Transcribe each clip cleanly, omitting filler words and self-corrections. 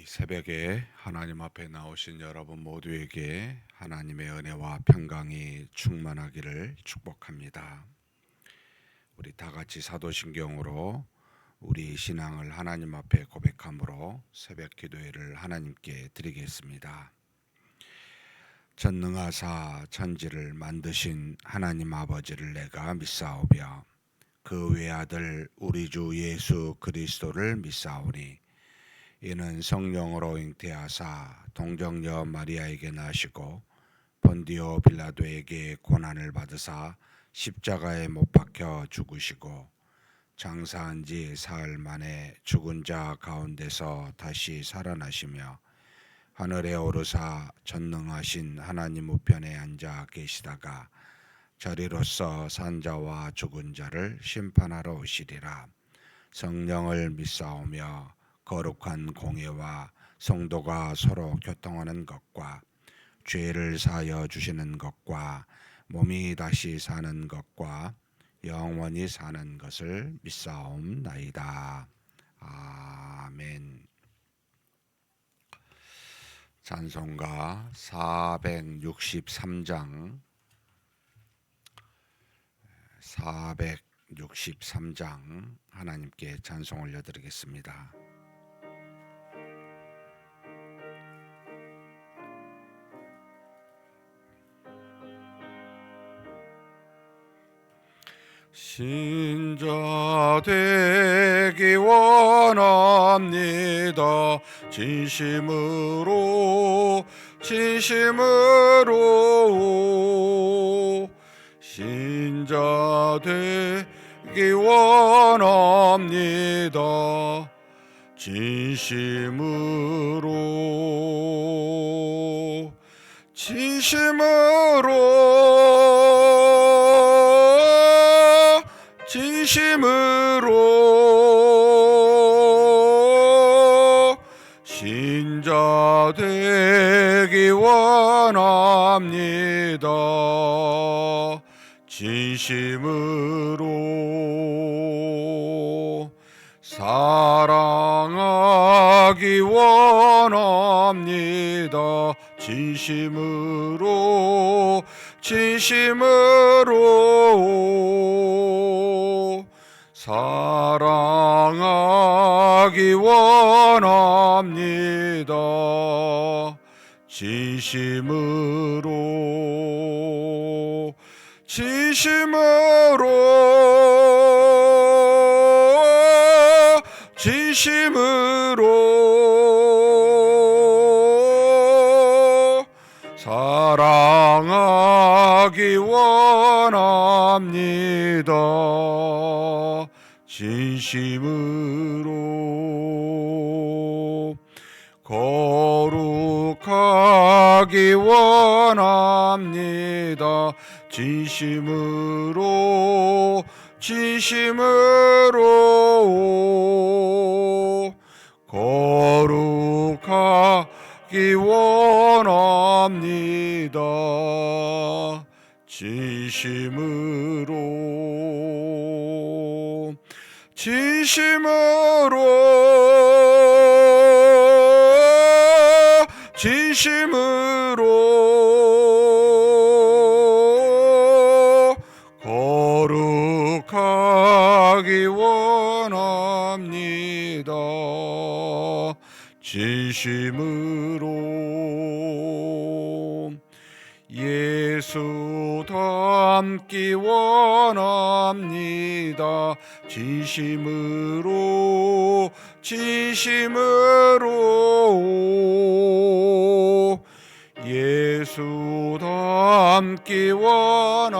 새벽에 하나님 앞에 나오신 여러분 모두에게 하나님의 은혜와 평강이 충만하기를 축복합니다. 우리 다 같이 사도신경으로 우리 신앙을 하나님 앞에 고백함으로 새벽 기도회를 하나님께 드리겠습니다. 전능하사 천지를 만드신 하나님 아버지를 내가 믿사오며 그 외아들 우리 주 예수 그리스도를 믿사오니 이는 성령으로 잉태하사 동정녀 마리아에게 나시고 본디오 빌라도에게 고난을 받으사 십자가에 못 박혀 죽으시고 장사한 지 사흘 만에 죽은 자 가운데서 다시 살아나시며 하늘에 오르사 전능하신 하나님 우편에 앉아 계시다가 저리로서 산자와 죽은 자를 심판하러 오시리라. 성령을 믿사오며 거룩한 공예와 성도가 서로 교통하는 것과 죄를 사하여 주시는 것과 몸이 다시 사는 것과 영원히 사는 것을 믿사옵나이다. 아멘. 찬송가 463장 하나님께 찬송 올려드리겠습니다. 신자 되기 원합니다. 진심으로 신자 되기 원합니다. 진심으로 신자 되기 원합니다. 진심으로 사랑하기 원합니다. 진심으로 사랑하기 원합니다. 진심으로 사랑하기 원합니다. 진심으로 거룩하기 원합니다. 진심으로 거룩하기 원합니다. 진심으로 거룩하기 원합니다. 진심으로 예수 닮기 원합니다. 진심으로 예수 닮기 원합니다.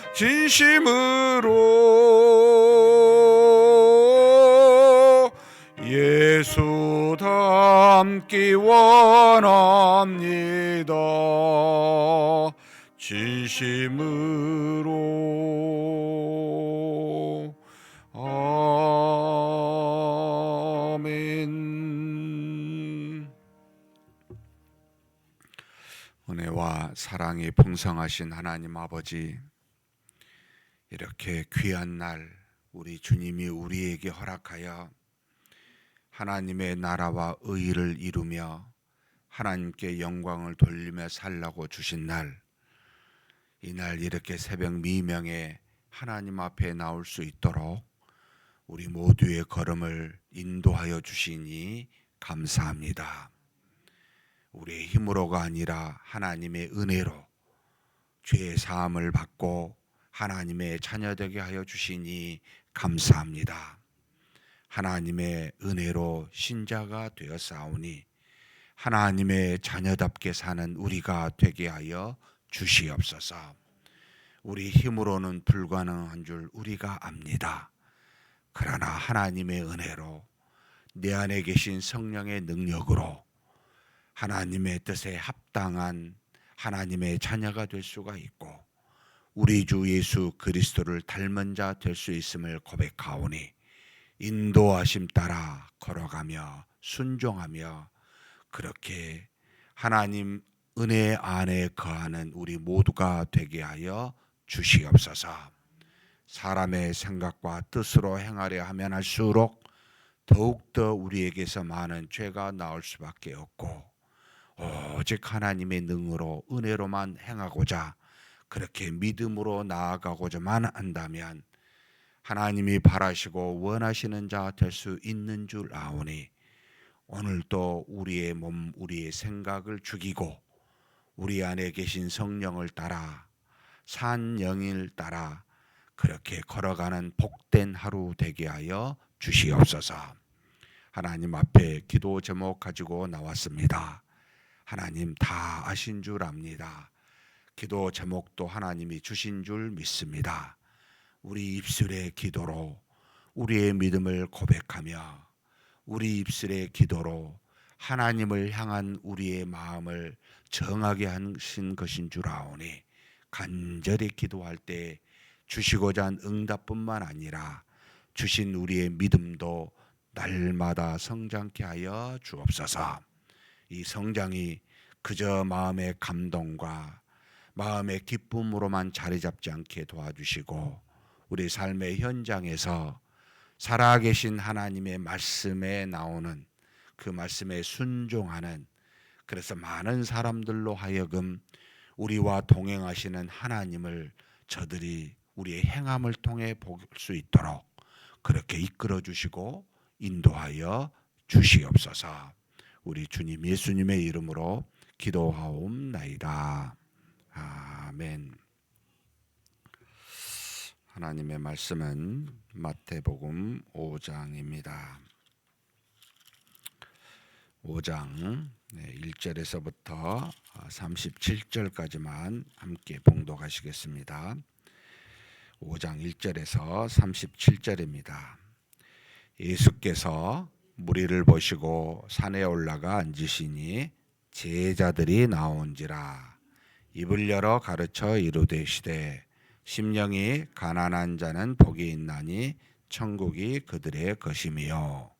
진심으로 예수 닮기 원합니다. 진심으로 아멘. 은혜와 사랑이 풍성하신 하나님 아버지, 이렇게 귀한 날 우리 주님이 우리에게 허락하여 하나님의 나라와 의를 이루며 하나님께 영광을 돌리며 살라고 주신 날, 이날 이렇게 새벽 미명에 하나님 앞에 나올 수 있도록 우리 모두의 걸음을 인도하여 주시니 감사합니다. 우리의 힘으로가 아니라 하나님의 은혜로 죄의 사함을 받고 하나님의 자녀되게 하여 주시니 감사합니다. 하나님의 은혜로 신자가 되었사오니 하나님의 자녀답게 사는 우리가 되게 하여 주시옵소서. 우리 힘으로는 불가능한 줄 우리가 압니다. 그러나 하나님의 은혜로 내 안에 계신 성령의 능력으로 하나님의 뜻에 합당한 하나님의 자녀가 될 수가 있고 우리 주 예수 그리스도를 닮은 자 될 수 있음을 고백하오니 인도하심 따라 걸어가며 순종하며 그렇게 하나님 은혜 안에 거하는 우리 모두가 되게 하여 주시옵소서. 사람의 생각과 뜻으로 행하려 하면 할수록 더욱더 우리에게서 많은 죄가 나올 수밖에 없고 오직 하나님의 능으로 은혜로만 행하고자 그렇게 믿음으로 나아가고자만 한다면 하나님이 바라시고 원하시는 자 될 수 있는 줄 아오니 오늘도 우리의 몸, 우리의 생각을 죽이고 우리 안에 계신 성령을 따라 산 영을 따라 그렇게 걸어가는 복된 하루 되게 하여 주시옵소서. 하나님 앞에 기도 제목 가지고 나왔습니다. 하나님 다 아신 줄 압니다. 기도 제목도 하나님이 주신 줄 믿습니다. 우리 입술의 기도로 우리의 믿음을 고백하며 우리 입술의 기도로 하나님을 향한 우리의 마음을 정하게 하신 것인 줄 아오니 간절히 기도할 때 주시고자 한 응답뿐만 아니라 주신 우리의 믿음도 날마다 성장케 하여 주옵소서. 이 성장이 그저 마음의 감동과 마음의 기쁨으로만 자리 잡지 않게 도와주시고 우리 삶의 현장에서 살아계신 하나님의 말씀에 나오는 그 말씀에 순종하는 그래서 많은 사람들로 하여금 우리와 동행하시는 하나님을 저들이 우리의 행함을 통해 볼 수 있도록 그렇게 이끌어 주시고 인도하여 주시옵소서. 우리 주님 예수님의 이름으로 기도하옵나이다. 아멘. 하나님의 말씀은 마태복음 5장입니다. 5장 1절에서부터 37절까지만 함께 봉독하시겠습니다. 5장 1절에서 37절입니다. 예수께서 무리를 보시고 산에 올라가 앉으시니 제자들이 나온지라 입을 열어 가르쳐 이르시되 심령이 가난한 자는 복이 있나니 천국이 그들의 것이며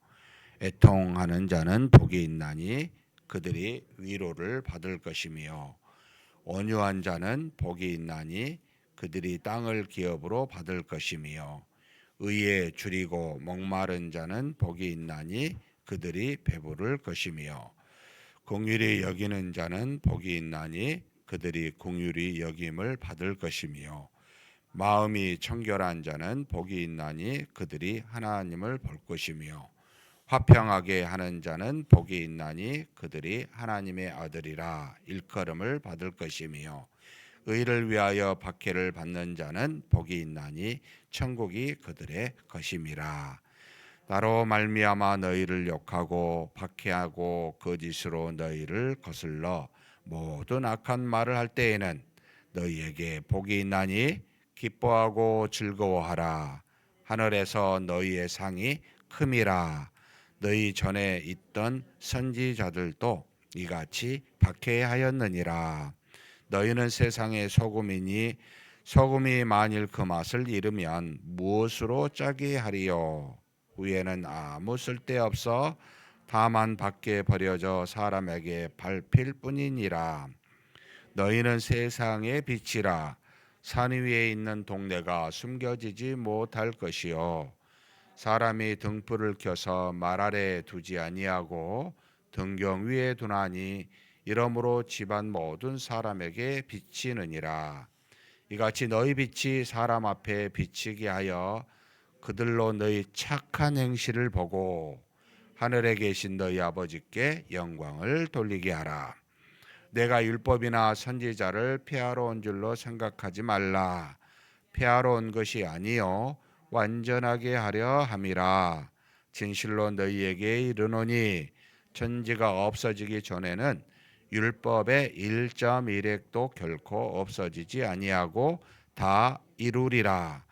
애통하는 자는 복이 있나니 그들이 위로를 받을 것이며 온유한 자는 복이 있나니 그들이 땅을 기업으로 받을 것이며 의에 줄이고 목마른 자는 복이 있나니 그들이 배부를 것이며 긍휼히 여기는 자는 복이 있나니 그들이 긍휼히 여김을 받을 것이며 마음이 청결한 자는 복이 있나니 그들이 하나님을 볼 것이며 화평하게 하는 자는 복이 있나니 그들이 하나님의 아들이라 일컬음을 받을 것이며 의를 위하여 박해를 받는 자는 복이 있나니 천국이 그들의 것임이라. 나로 말미암아 너희를 욕하고 박해하고 거짓으로 너희를 거슬러 모든 악한 말을 할 때에는 너희에게 복이 있나니 기뻐하고 즐거워하라. 하늘에서 너희의 상이 큼이라. 너희 전에 있던 선지자들도 이같이 박해하였느니라. 너희는 세상의 소금이니 소금이 만일 그 맛을 잃으면 무엇으로 짜게 하리요? 후에는 아무 쓸데없어 다만 밖에 버려져 사람에게 밟힐 뿐이니라. 너희는 세상의 빛이라. 산 위에 있는 동네가 숨겨지지 못할 것이요 사람이 등불을 켜서 말 아래 두지 아니하고 등경 위에 두나니 이러므로 집안 모든 사람에게 비치느니라. 이같이 너희 빛이 사람 앞에 비치게 하여 그들로 너희 착한 행실을 보고 하늘에 계신 너희 아버지께 영광을 돌리게 하라. 내가 율법이나 선지자를 폐하러 온 줄로 생각하지 말라. 폐하러 온 것이 아니요 완전하게 하려 함이라. 진실로 너희에게 이르노니 천지가 없어지기 전에는 율법의 1.1획도 결코 없어지지 아니하고 다 이루리라.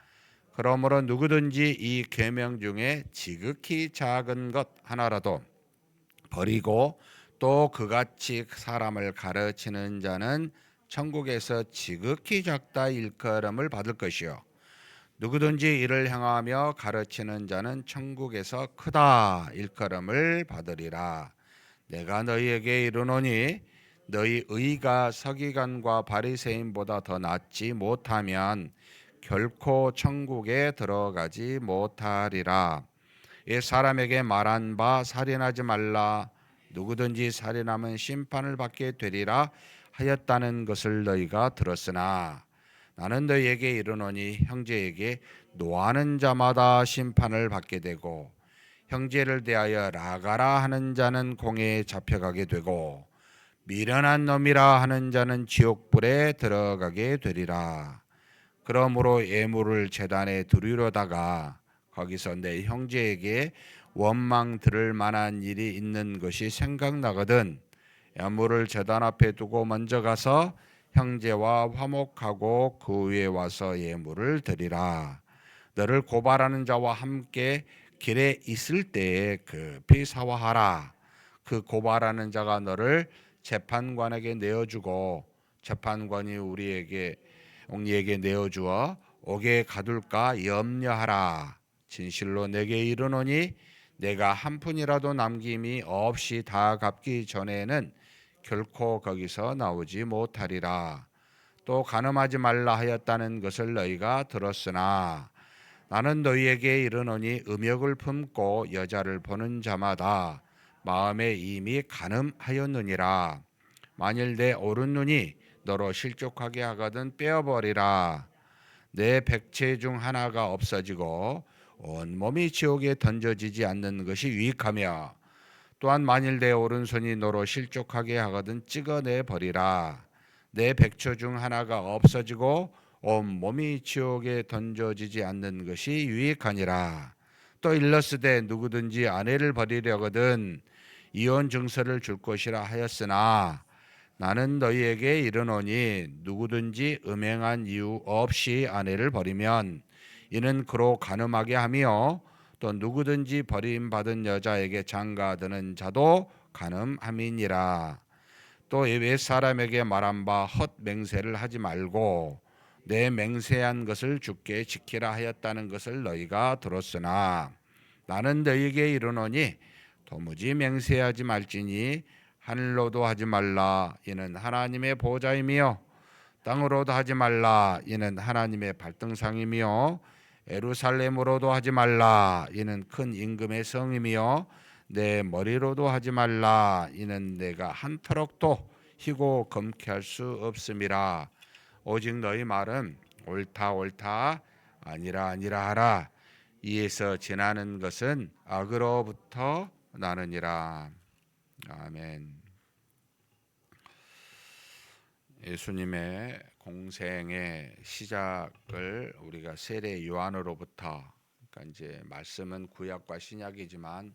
그러므로 누구든지 이 계명 중에 지극히 작은 것 하나라도 버리고 또 그같이 사람을 가르치는 자는 천국에서 지극히 작다 일컬음을 받을 것이요 누구든지 이를 행하며 가르치는 자는 천국에서 크다 일컬음을 받으리라. 내가 너희에게 이르노니 너희 의가 서기관과 바리새인보다 더 낫지 못하면 결코 천국에 들어가지 못하리라. 이 사람에게 말한 바 살인하지 말라. 누구든지 살인하면 심판을 받게 되리라 하였다는 것을 너희가 들었으나 나는 너희에게 이르노니 형제에게 노하는 자마다 심판을 받게 되고 형제를 대하여 라가라 하는 자는 공회에 잡혀가게 되고 미련한 놈이라 하는 자는 지옥불에 들어가게 되리라. 그러므로 예물을 제단에 두르려다가 거기서 내 형제에게 원망 들을 만한 일이 있는 것이 생각나거든 예물을 제단 앞에 두고 먼저 가서 형제와 화목하고 그 위에 와서 예물을 드리라. 너를 고발하는 자와 함께 길에 있을 때에 급히 사화하라. 그 고발하는 자가 너를 재판관에게 내어주고 재판관이 우리에게 내어주어 옥에 가둘까 염려하라. 진실로 내게 이르노니 내가 한 푼이라도 남김이 없이 다 갚기 전에는 결코 거기서 나오지 못하리라. 또 간음하지 말라 하였다는 것을 너희가 들었으나 나는 너희에게 이르노니 음욕을 품고 여자를 보는 자마다 마음에 이미 간음하였느니라. 만일 내 오른눈이 너로 실족하게 하거든 빼어버리라. 내 백체 중 하나가 없어지고 온몸이 지옥에 던져지지 않는 것이 유익하며 또한 만일 내 오른손이 너로 실족하게 하거든 찍어내 버리라. 내 백처 중 하나가 없어지고 온몸이 지옥에 던져지지 않는 것이 유익하니라. 또 일러스되 누구든지 아내를 버리려거든 이혼 증서를 줄 것이라 하였으나 나는 너희에게 이르노니 누구든지 음행한 이유 없이 아내를 버리면 이는 그로 간음하게 하며 또 누구든지 버림받은 여자에게 장가드는 자도 간음함이니라. 또 외 사람에게 말한 바 헛 맹세를 하지 말고 내 맹세한 것을 주께 지키라 하였다는 것을 너희가 들었으나 나는 너희에게 이르노니 도무지 맹세하지 말지니 하늘로도 하지 말라 이는 하나님의 보좌이며 땅으로도 하지 말라 이는 하나님의 발등상이며 예루살렘으로도 하지 말라 이는 큰 임금의 성이며 내 머리로도 하지 말라 이는 내가 한 터럭도 희고 검게 할 수 없음이라. 오직 너희 말은 옳다 옳다 아니라 아니라 하라. 이에서 지나는 것은 악으로부터 나느니라. 아멘. 예수님의 공생의 시작을 우리가 세례 요한으로부터, 그러니까 이제 말씀은 구약과 신약이지만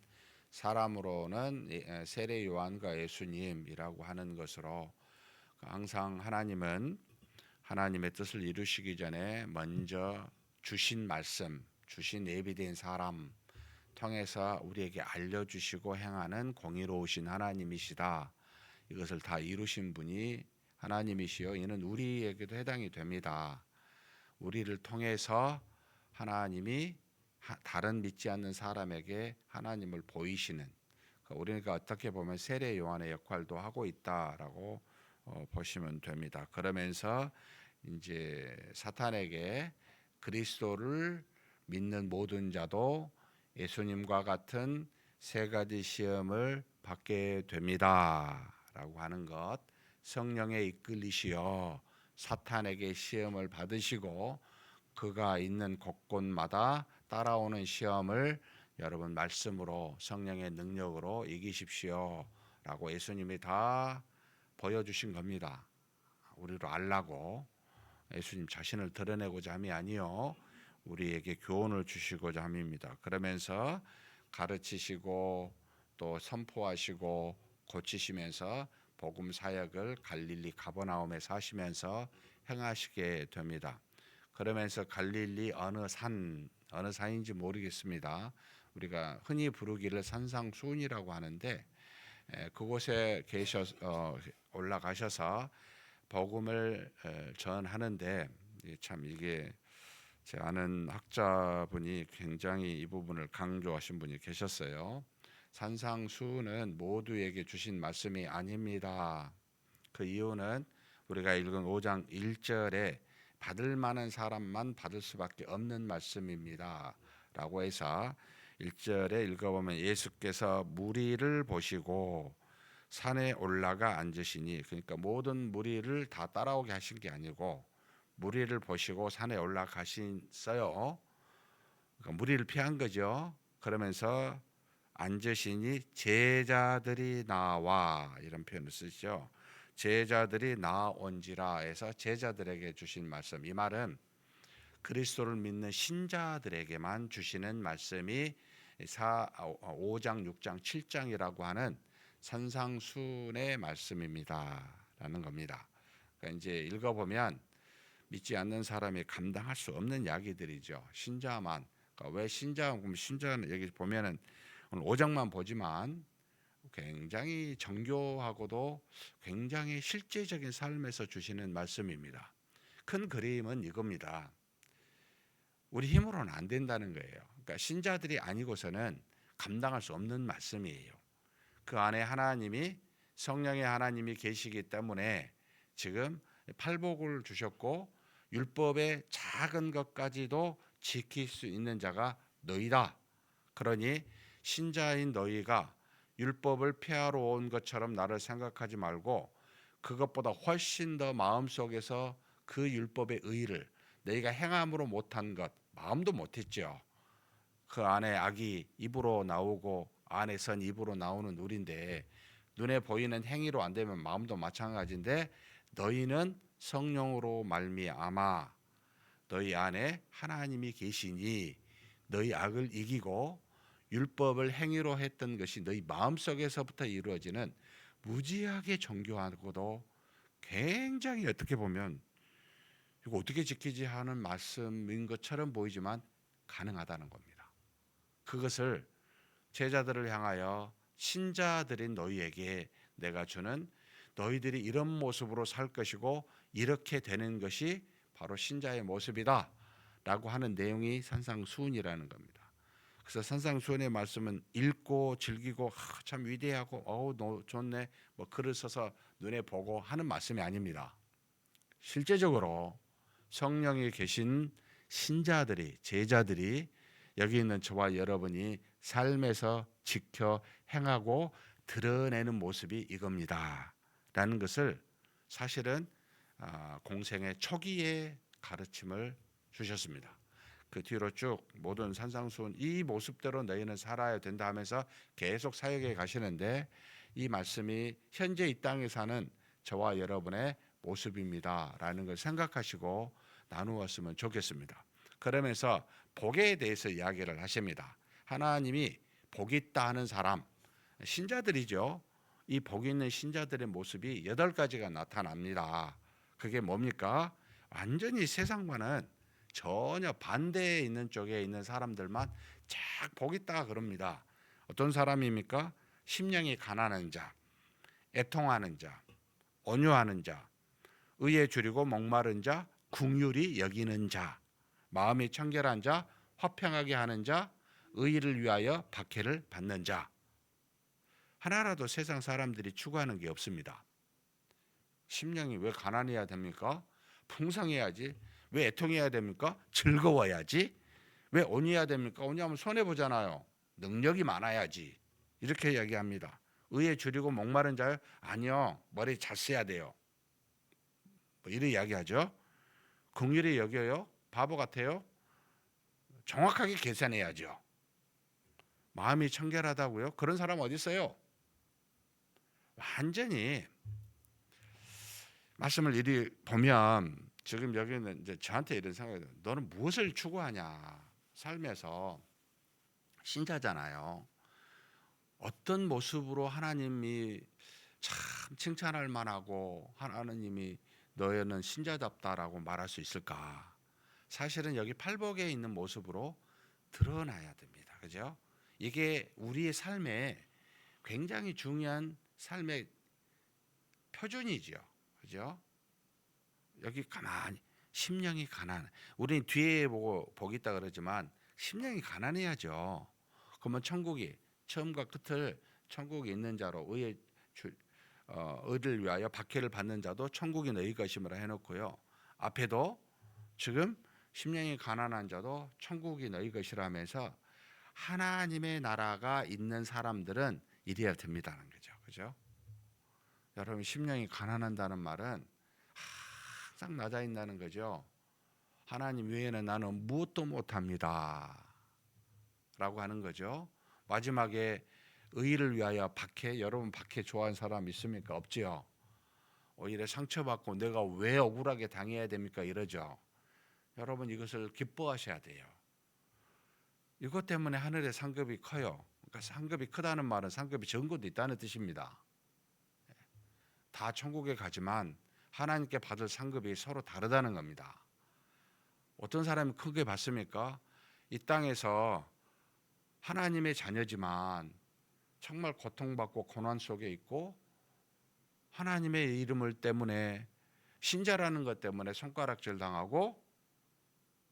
사람으로는 세례 요한과 예수님이라고 하는 것으로 항상 하나님은 하나님의 뜻을 이루시기 전에 먼저 주신 말씀, 주신 예비된 사람 통해서 우리에게 알려주시고 행하는 공의로우신 하나님이시다. 이것을 다 이루신 분이 하나님이시요 이는 우리에게도 해당이 됩니다. 우리를 통해서 하나님이 다른 믿지 않는 사람에게 하나님을 보이시는, 우리가 어떻게 보면 세례 요한의 역할도 하고 있다라고 보시면 됩니다. 그러면서 이제 사탄에게 그리스도를 믿는 모든 자도 예수님과 같은 세 가지 시험을 받게 됩니다라고 하는 것, 성령에 이끌리시어 사탄에게 시험을 받으시고 그가 있는 곳곳마다 따라오는 시험을 여러분 말씀으로 성령의 능력으로 이기십시오라고 예수님이 다 보여주신 겁니다. 우리로 알라고 예수님 자신을 드러내고자 함이 아니요 우리에게 교훈을 주시고자 함입니다. 그러면서 가르치시고 또 선포하시고 고치시면서 복음 사역을 갈릴리 가버나움에서 하시면서 행하시게 됩니다. 그러면서 갈릴리 어느 산인지 모르겠습니다. 우리가 흔히 부르기를 산상수훈이라고 하는데 그곳에 올라가셔서 복음을 전하는데 참 이게 제 아는 학자분이 굉장히 이 부분을 강조하신 분이 계셨어요. 산상수훈은 모두에게 주신 말씀이 아닙니다. 그 이유는 우리가 읽은 5장 1절에 받을 만한 사람만 받을 수밖에 없는 말씀입니다. 라고 해서 1절에 읽어보면 예수께서 무리를 보시고 산에 올라가 앉으시니, 그러니까 모든 무리를 다 따라오게 하신 게 아니고 무리를 보시고 산에 올라가셨어요. 그러니까 무리를 피한 거죠. 그러면서 앉으시니 제자들이 나와, 이런 표현을 쓰죠. 제자들이 나온지라 해서 제자들에게 주신 말씀, 이 말은 그리스도를 믿는 신자들에게만 주시는 말씀이 5장, 6장, 7장이라고 하는 산상수훈의 말씀입니다 라는 겁니다. 그러니까 이제 읽어보면 믿지 않는 사람이 감당할 수 없는 이야기들이죠. 신자만, 그러니까 왜 신자는 여기 보면은 오늘 5장만 보지만 굉장히 정교하고도 굉장히 실제적인 삶에서 주시는 말씀입니다. 큰 그림은 이겁니다. 우리 힘으로는 안 된다는 거예요. 그러니까 신자들이 아니고서는 감당할 수 없는 말씀이에요. 그 안에 성령의 하나님이 계시기 때문에 지금 팔복을 주셨고 율법의 작은 것까지도 지킬 수 있는 자가 너희다. 그러니 신자인 너희가 율법을 폐하러 온 것처럼 나를 생각하지 말고 그것보다 훨씬 더 마음속에서 그 율법의 의를 너희가 행함으로 못한 것, 마음도 못했죠. 그 안에 악이 입으로 나오고 안에 선 입으로 나오는 우리인데 눈에 보이는 행위로 안 되면 마음도 마찬가지인데 너희는 성령으로 말미암아 너희 안에 하나님이 계시니 너희 악을 이기고 율법을 행위로 했던 것이 너희 마음속에서부터 이루어지는 무지하게 정교하고도 굉장히 어떻게 보면 이거 어떻게 지키지 하는 말씀인 것처럼 보이지만 가능하다는 겁니다. 그것을 제자들을 향하여 신자들인 너희에게 내가 주는, 너희들이 이런 모습으로 살 것이고 이렇게 되는 것이 바로 신자의 모습이다 라고 하는 내용이 산상수훈이라는 겁니다. 그래서 산상수훈의 말씀은 읽고 즐기고 참 위대하고 좋네 뭐 글을 써서 눈에 보고 하는 말씀이 아닙니다. 실제적으로 성령이 계신 신자들이, 제자들이 여기 있는 저와 여러분이 삶에서 지켜 행하고 드러내는 모습이 이겁니다 라는 것을 사실은 공생의 초기에 가르침을 주셨습니다. 그 뒤로 쭉 모든 산상수훈 이 모습대로 너희는 살아야 된다 하면서 계속 사역에 가시는데 이 말씀이 현재 이 땅에 사는 저와 여러분의 모습입니다 라는 걸 생각하시고 나누었으면 좋겠습니다. 그러면서 복에 대해서 이야기를 하십니다. 하나님이 복 있다 하는 사람, 신자들이죠. 이 복 있는 신자들의 모습이 8가지가 나타납니다. 그게 뭡니까? 완전히 세상과는 전혀 반대에 있는 쪽에 있는 사람들만 쫙 복 있다 그럽니다. 어떤 사람입니까? 심령이 가난한 자, 애통하는 자, 온유하는 자, 의에 줄이고 목마른 자, 긍휼히 여기는 자, 마음이 청결한 자, 화평하게 하는 자, 의를 위하여 박해를 받는 자. 하나라도 세상 사람들이 추구하는 게 없습니다. 심령이 왜 가난해야 됩니까? 풍성해야지. 왜 애통해야 됩니까? 즐거워야지. 왜 온유해야 됩니까? 온유하면 손해보잖아요. 능력이 많아야지. 이렇게 이야기합니다. 의에 줄이고 목마른 자요? 아니요. 머리 잘 써야 돼요. 뭐 이런 이야기하죠. 긍휼히 여겨요? 바보 같아요? 정확하게 계산해야죠. 마음이 청결하다고요? 그런 사람 어디 있어요? 완전히 말씀을 이리 보면 지금 여기는 이제 저한테 이런 생각이 들어요. 너는 무엇을 추구하냐? 삶에서 신자잖아요. 어떤 모습으로 하나님이 참 칭찬할 만하고 하나님이 너희는 신자답다라고 말할 수 있을까? 사실은 여기 팔복에 있는 모습으로 드러나야 됩니다. 그죠? 이게 우리의 삶에 굉장히 중요한 삶의 표준이죠. 그죠? 여기 가만히 심령이 가난. 우리는 뒤에 보고 복이 있다 그러지만 심령이 가난해야죠. 그러면 천국이 처음과 끝을 천국에 있는 자로 의를 위하여 박해를 받는 자도 천국이 너희 것임이라 해놓고요. 앞에도 지금 심령이 가난한 자도 천국이 너희 것이라 하면서 하나님의 나라가 있는 사람들은 이래야 됩니다는 거죠. 그죠? 여러분 심령이 가난한다는 말은 항상 낮아 있다는 거죠. 하나님 외에는 나는 무엇도 못합니다 라고 하는 거죠. 마지막에 의를 위하여 박해, 여러분 박해 좋아하는 사람 있습니까? 없지요. 오히려 상처받고 내가 왜 억울하게 당해야 됩니까? 이러죠. 여러분 이것을 기뻐하셔야 돼요. 이것 때문에 하늘의 상급이 커요. 그러니까 상급이 크다는 말은 상급이 적은 것도 있다는 뜻입니다. 다 천국에 가지만 하나님께 받을 상급이 서로 다르다는 겁니다. 어떤 사람이 크게 받습니까? 이 땅에서 하나님의 자녀지만 정말 고통받고 고난 속에 있고 하나님의 이름을 때문에 신자라는 것 때문에 손가락질 당하고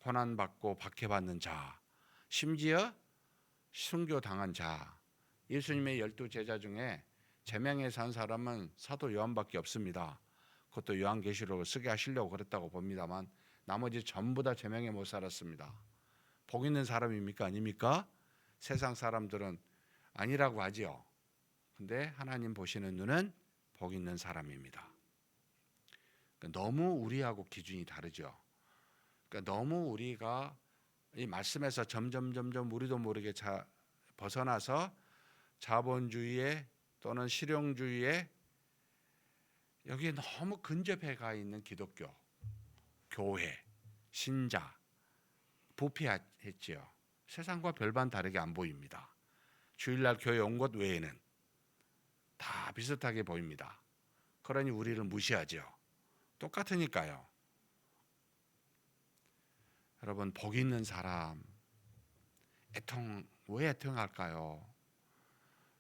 고난받고 박해받는 자, 심지어 순교당한 자, 예수님의 12제자 중에 제명해서 한 사람은 사도 요한밖에 없습니다. 그것도 요한계시록을 쓰게 하시려고 그랬다고 봅니다만 나머지 전부 다 제명에 못 살았습니다. 복 있는 사람입니까? 아닙니까? 세상 사람들은 아니라고 하지요. 근데 하나님 보시는 눈은 복 있는 사람입니다. 그러니까 너무 우리하고 기준이 다르죠. 그러니까 너무 우리가 이 말씀에서 점점 우리도 모르게 벗어나서 자본주의에 또는 실용주의에 여기에 너무 근접해 가 있는 기독교, 교회, 신자, 부패했지요. 세상과 별반 다르게 안 보입니다. 주일날 교회 온 것 외에는 다 비슷하게 보입니다. 그러니 우리를 무시하죠. 똑같으니까요. 여러분 복 있는 사람 왜 애통할까요?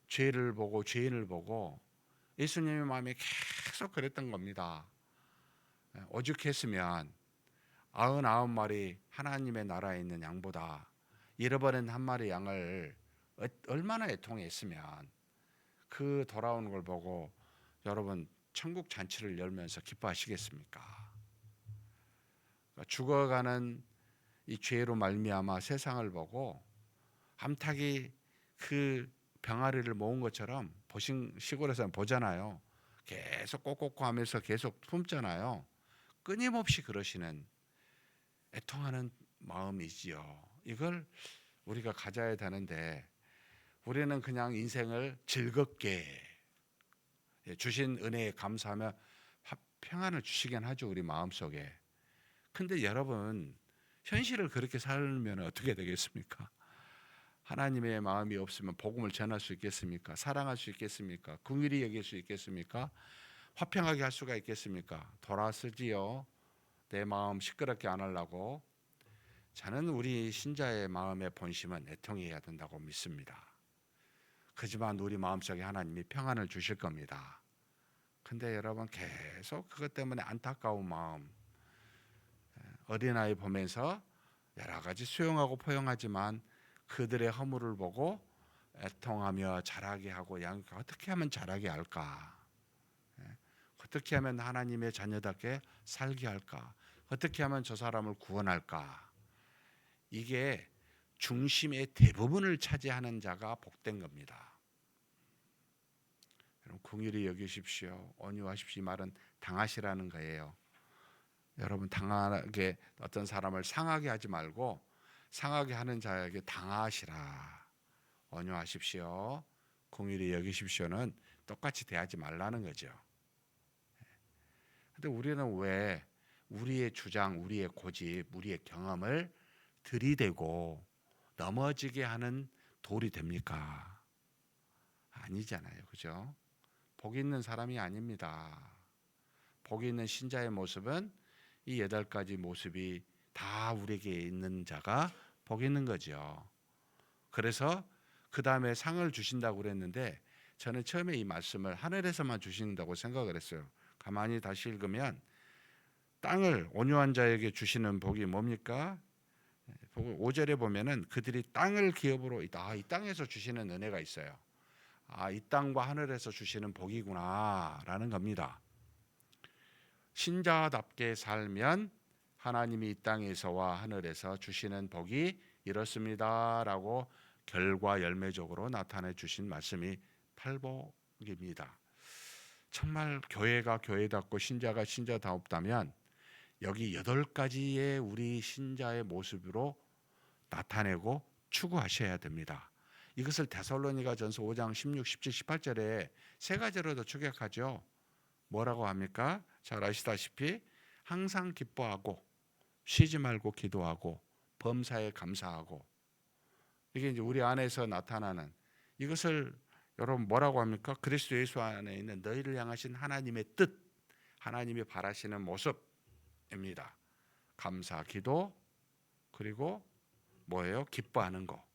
죄를 보고 죄인을 보고 예수님의 마음이 계속 그랬던 겁니다. 오죽했으면 99마리 하나님의 나라에 있는 양보다 잃어버린 한 마리 양을 얼마나 애통했으면 그 돌아오는 걸 보고 여러분 천국 잔치를 열면서 기뻐하시겠습니까? 죽어가는 이 죄로 말미암아 세상을 보고 암탉이 그 병아리를 모은 것처럼 보신 시골에서는 보잖아요. 계속 꼭꼭고 하면서 계속 품잖아요. 끊임없이 그러시는 애통하는 마음이지요. 이걸 우리가 가져야 되는데 우리는 그냥 인생을 즐겁게 주신 은혜에 감사하며 평안을 주시긴 하죠. 우리 마음속에. 근데 여러분 현실을 그렇게 살면 어떻게 되겠습니까? 하나님의 마음이 없으면 복음을 전할 수 있겠습니까? 사랑할 수 있겠습니까? 긍휼히 여길 수 있겠습니까? 화평하게 할 수가 있겠습니까? 돌아서지요. 내 마음 시끄럽게 안 하려고. 저는 우리 신자의 마음의 본심은 애통해야 된다고 믿습니다. 그지만 우리 마음속에 하나님이 평안을 주실 겁니다. 근데 여러분 계속 그것 때문에 안타까운 마음, 어린아이 보면서 여러 가지 수용하고 포용하지만 그들의 허물을 보고 애통하며 자라게 하고 어떻게 하면 자라게 할까? 어떻게 하면 하나님의 자녀답게 살게 할까? 어떻게 하면 저 사람을 구원할까? 이게 중심의 대부분을 차지하는 자가 복된 겁니다. 여러분 긍휼히 여기십시오. 온유하십시오. 이 말은 당하시라는 거예요. 여러분 당하게 어떤 사람을 상하게 하지 말고 상하게 하는 자에게 당하시라. 온유하십시오. 긍휼히 여기십시오는 똑같이 대하지 말라는 거죠. 근데 우리는 왜 우리의 주장, 우리의 고집, 우리의 경험을 들이대고 넘어지게 하는 돌이 됩니까? 아니잖아요. 그죠? 복 있는 사람이 아닙니다. 복 있는 신자의 모습은 이 8가지 모습이 다 우리에게 있는 자가 복 있는 거죠. 그래서 그 다음에 상을 주신다고 그랬는데 저는 처음에 이 말씀을 하늘에서만 주신다고 생각을 했어요. 가만히 다시 읽으면 땅을 온유한 자에게 주시는 복이 뭡니까? 5절에 보면은 그들이 땅을 기업으로 이 땅에서 주시는 은혜가 있어요. 이 땅과 하늘에서 주시는 복이구나라는 겁니다. 신자답게 살면 하나님이 이 땅에서와 하늘에서 주시는 복이 이렇습니다라고 결과 열매적으로 나타내 주신 말씀이 팔복입니다. 정말 교회가 교회답고 신자가 신자다웠다면 여기 8가지의 우리 신자의 모습으로 나타내고 추구하셔야 됩니다. 이것을 데살로니가전서 5장 16, 17, 18절에 3가지로도 축약하죠. 뭐라고 합니까? 잘 아시다시피 항상 기뻐하고 쉬지 말고 기도하고 범사에 감사하고, 이게 이제 우리 안에서 나타나는, 이것을 여러분 뭐라고 합니까? 그리스도 예수 안에 있는 너희를 향하신 하나님의 뜻, 하나님이 바라시는 모습입니다. 감사, 기도, 그리고 뭐예요? 기뻐하는 거.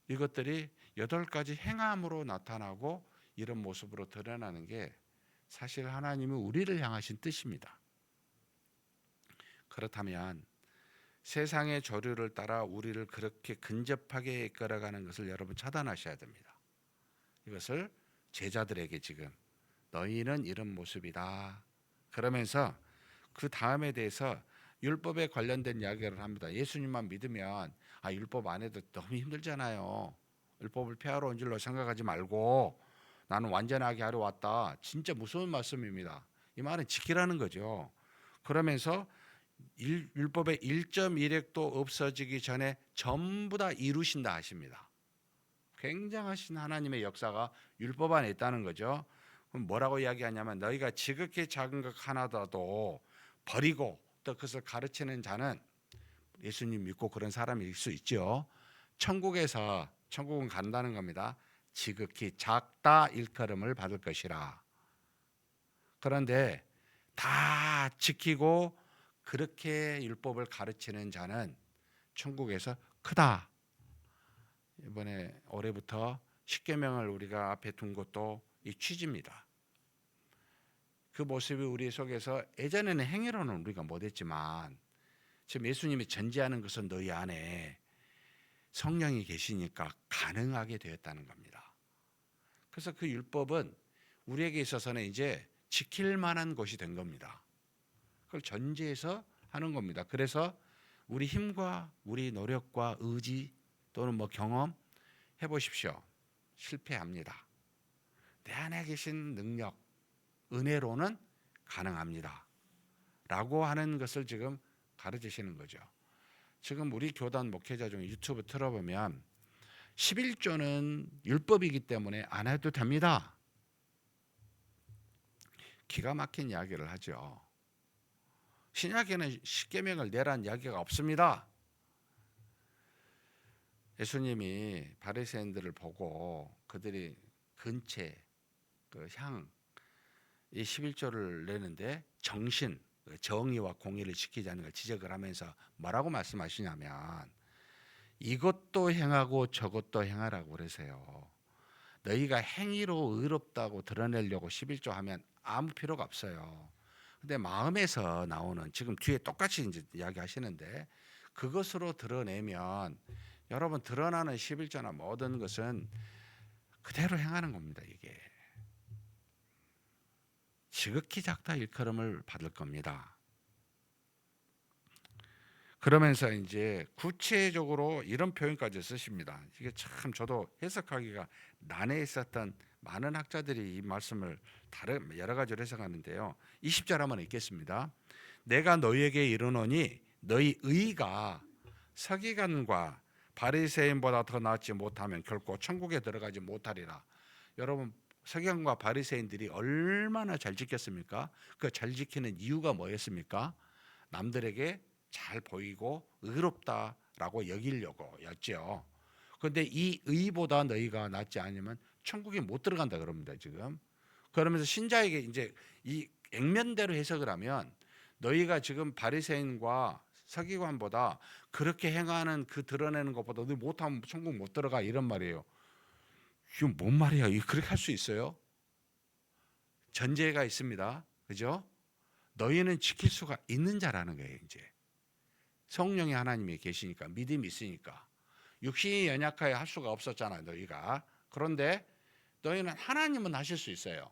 이것들이 8가지 행함으로 나타나고 이런 모습으로 드러나는 게 사실 하나님이 우리를 향하신 뜻입니다. 그렇다면 세상의 조류를 따라 우리를 그렇게 근접하게 이끌어가는 것을 여러분 차단하셔야 됩니다. 이것을 제자들에게 지금 너희는 이런 모습이다 그러면서 그 다음에 대해서 율법에 관련된 이야기를 합니다. 예수님만 믿으면 율법 안 해도 너무 힘들잖아요. 율법을 폐하러 온 줄로 생각하지 말고 나는 완전하게 하러 왔다. 진짜 무서운 말씀입니다. 이 말은 지키라는 거죠. 그러면서 율법의 1.1획도 없어지기 전에 전부 다 이루신다 하십니다. 굉장하신 하나님의 역사가 율법 안에 있다는 거죠. 그럼 뭐라고 이야기하냐면 너희가 지극히 작은 것 하나라도 버리고 또 그것을 가르치는 자는, 예수님 믿고 그런 사람일 수 있죠. 천국은 간다는 겁니다. 지극히 작다 일컬음을 받을 것이라. 그런데 다 지키고 그렇게 율법을 가르치는 자는 천국에서 크다. 이번에 올해부터 10계명을 우리가 앞에 둔 것도 이 취지입니다. 그 모습이 우리 속에서 예전에는 행위로는 우리가 못했지만 지금 예수님이 전제하는 것은 너희 안에 성령이 계시니까 가능하게 되었다는 겁니다. 그래서 그 율법은 우리에게 있어서는 이제 지킬 만한 것이 된 겁니다. 그걸 전제해서 하는 겁니다. 그래서 우리 힘과 우리 노력과 의지 또는 경험 해보십시오. 실패합니다. 내 안에 계신 능력, 은혜로는 가능합니다. 라고 하는 것을 지금 가르치시는 거죠. 지금 우리 교단 목회자 중에 유튜브 틀어보면 11조는 율법이기 때문에 안 해도 됩니다. 기가 막힌 이야기를 하죠. 신약에는 10계명을 내란 이야기가 없습니다. 예수님이 바리새인들을 보고 그들이 근체, 이 11조를 내는데 정의와 공의를 지키지 않는 걸 지적을 하면서 뭐라고 말씀하시냐면 이것도 행하고 저것도 행하라고 그러세요. 너희가 행위로 의롭다고 드러내려고 11조 하면 아무 필요가 없어요. 근데 마음에서 나오는, 지금 뒤에 똑같이 이제 이야기하시는데 그것으로 드러내면 여러분 드러나는 11조나 모든 것은 그대로 행하는 겁니다. 이게 지극히 작다 일컬음을 받을 겁니다. 그러면서 이제 구체적으로 이런 표현까지 쓰십니다. 이게 참 저도 해석하기가 난해했었던 많은 학자들이 이 말씀을 여러 가지로 해석하는데요. 20절 한번 읽겠습니다. 내가 너희에게 이르노니 너희 의가 서기관과 바리새인보다 더 낫지 못하면 결코 천국에 들어가지 못하리라. 여러분, 서기관과 바리새인들이 얼마나 잘 지켰습니까? 그 잘 지키는 이유가 뭐였습니까? 남들에게 잘 보이고 의롭다라고 여기려고였죠. 그런데 이 의보다 너희가 낫지 않으면 천국에 못 들어간다 그럽니다. 지금 그러면서 신자에게 이제 이 액면대로 해석을 하면 너희가 지금 바리새인과 서기관보다 그렇게 행하는 그 드러내는 것보다 너희 못하면 천국 못 들어가 이런 말이에요. 이건 뭔 말이야? 이거 그렇게 할 수 있어요? 전제가 있습니다. 그죠? 너희는 지킬 수가 있는 자라는 거예요. 이제 성령의 하나님이 계시니까 믿음이 있으니까 육신이 연약하여 할 수가 없었잖아요. 너희가. 그런데 너희는 하나님은 하실 수 있어요.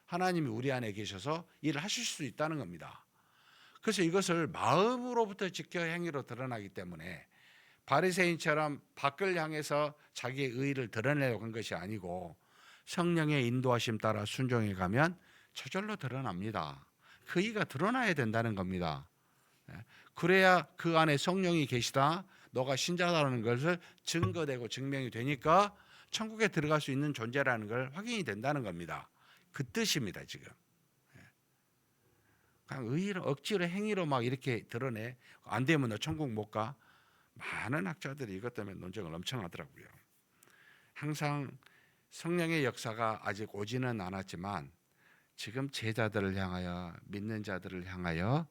하나님이 우리 안에 계셔서 일을 하실 수 있다는 겁니다. 그래서 이것을 마음으로부터 지켜 행위로 드러나기 때문에 바리새인처럼 밖을 향해서 자기의 의의를 드러내려고 한 것이 아니고 성령의 인도하심 따라 순종해 가면 저절로 드러납니다. 그 의가 드러나야 된다는 겁니다. 그래야 그 안에 성령이 계시다, 너가 신자라는 것을 증거되고 증명이 되니까 천국에 들어갈 수 있는 존재라는 걸 확인이 된다는 겁니다. 그 뜻입니다. 지금 그냥 의의로 억지로 행위로 막 이렇게 드러내 안 되면 너 천국 못 가. 많은 학자들이 이것 때문에 논쟁을 엄청 하더라고요. 항상 성령의 역사가 아직 오지는 않았지만 지금 제자들을 향하여 믿는 자들을 향하여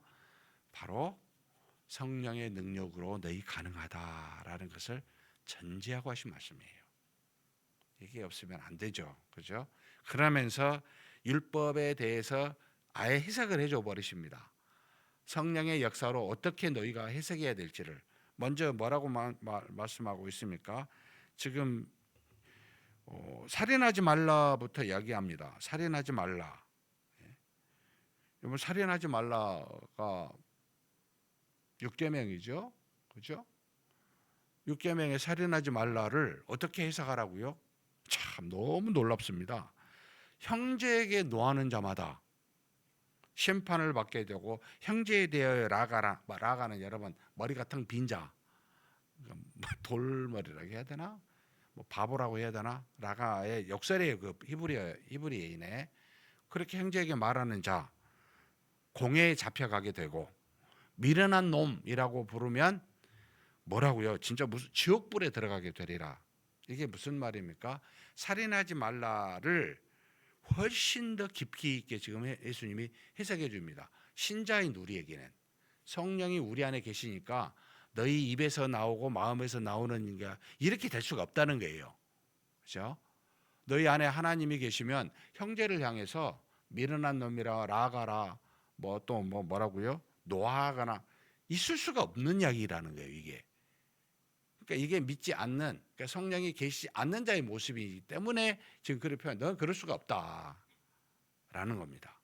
바로 성령의 능력으로 너희 가능하다라는 것을 전제하고 하신 말씀이에요. 이게 없으면 안 되죠. 그죠? 그러면서 율법에 대해서 아예 해석을 해줘 버리십니다. 성령의 역사로 어떻게 너희가 해석해야 될지를 먼저 뭐라고 말씀하고 있습니까? 지금 살인하지 말라부터 이야기합니다. 살인하지 말라. 여러분, 살인하지 말라가 6계명이죠. 그죠? 6계명에 살인하지 말라를 어떻게 해석하라고요? 참 너무 놀랍습니다. 형제에게 노하는 자마다 심판을 받게 되고 형제에 대하여 라가는 여러분 머리 같은 빈자, 돌머리라고 해야 되나? 뭐 바보라고 해야 되나? 라가의 역설이에요. 그 히브리어이네. 그렇게 형제에게 말하는 자 공회에 잡혀가게 되고 미련한 놈이라고 부르면 뭐라고요? 진짜 무슨 지옥불에 들어가게 되리라. 이게 무슨 말입니까? 살인하지 말라를 훨씬 더 깊이 있게 지금 예수님이 해석해 줍니다. 신자인 우리에게는 성령이 우리 안에 계시니까 너희 입에서 나오고 마음에서 나오는 게 이렇게 될 수가 없다는 거예요. 그렇죠? 너희 안에 하나님이 계시면 형제를 향해서 미련한 놈이라 라가라 뭐 또 뭐라고요? 노하거나 있을 수가 없는 이야기라는 거예요. 이게. 그러니까 이게 믿지 않는, 그러니까 성령이 계시지 않는 자의 모습이기 때문에 지금 그렇게 표현. 넌 그럴 수가 없다라는 겁니다.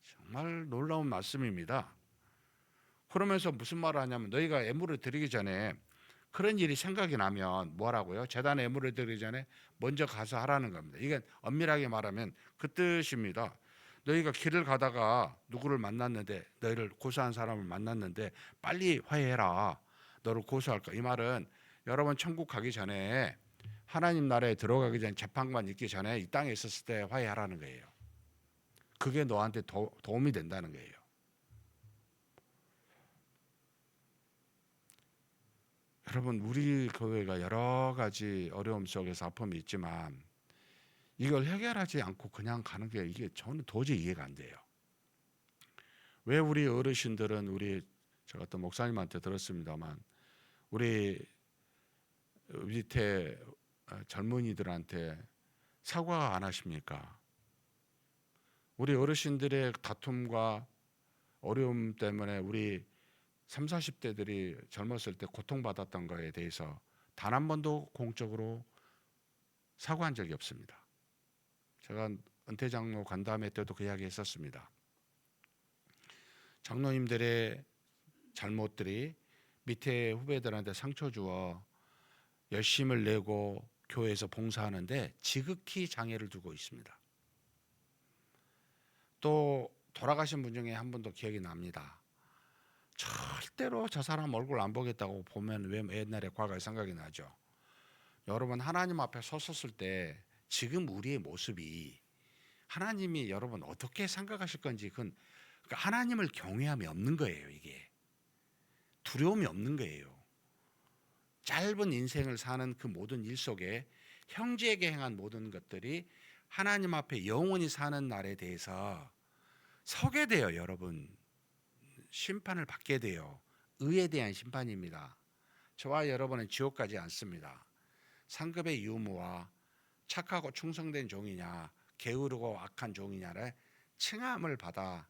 정말 놀라운 말씀입니다. 그러면서 무슨 말을 하냐면 너희가 예물을 드리기 전에 그런 일이 생각이 나면 뭐라고요? 제단에 예물을 드리기 전에 먼저 가서 하라는 겁니다. 이게 엄밀하게 말하면 그 뜻입니다. 너희가 길을 가다가 누구를 만났는데 너희를 고소한 사람을 만났는데 빨리 화해해라. 너를 고소할까? 이 말은 여러분 천국 가기 전에 하나님 나라에 들어가기 전 재판관 있기 전에 이 땅에 있었을 때 화해하라는 거예요. 그게 너한테 도움이 된다는 거예요. 여러분, 우리 교회가 여러 가지 어려움 속에서 아픔이 있지만 이걸 해결하지 않고 그냥 가는 게 이게 저는 도저히 이해가 안 돼요. 왜 우리 어르신들은 제가 또 목사님한테 들었습니다만 우리 밑에 젊은이들한테 사과 안 하십니까? 우리 어르신들의 다툼과 어려움 때문에 우리 30, 40대들이 젊었을 때 고통받았던 거에 대해서 단 한 번도 공적으로 사과한 적이 없습니다. 제가 은퇴 장로 간담회 때도 그 이야기 했었습니다. 장로님들의 잘못들이 밑에 후배들한테 상처 주어 열심을 내고 교회에서 봉사하는데 지극히 장애를 두고 있습니다. 또 돌아가신 분 중에 한 분도 기억이 납니다. 절대로 저 사람 얼굴 안 보겠다고 보면 왜 옛날에 과거의 생각이 나죠. 여러분, 하나님 앞에 섰었을 때 지금 우리의 모습이 하나님이 여러분 어떻게 생각하실 건지, 그건 그러니까 하나님을 경외함이 없는 거예요. 이게 두려움이 없는 거예요. 짧은 인생을 사는 그 모든 일 속에 형제에게 행한 모든 것들이 하나님 앞에 영원히 사는 날에 대해서 서게 돼요. 여러분, 심판을 받게 돼요. 의에 대한 심판입니다. 저와 여러분은 지옥 가지 않습니다. 상급의 유무와 착하고 충성된 종이냐, 게으르고 악한 종이냐를 칭함을 받아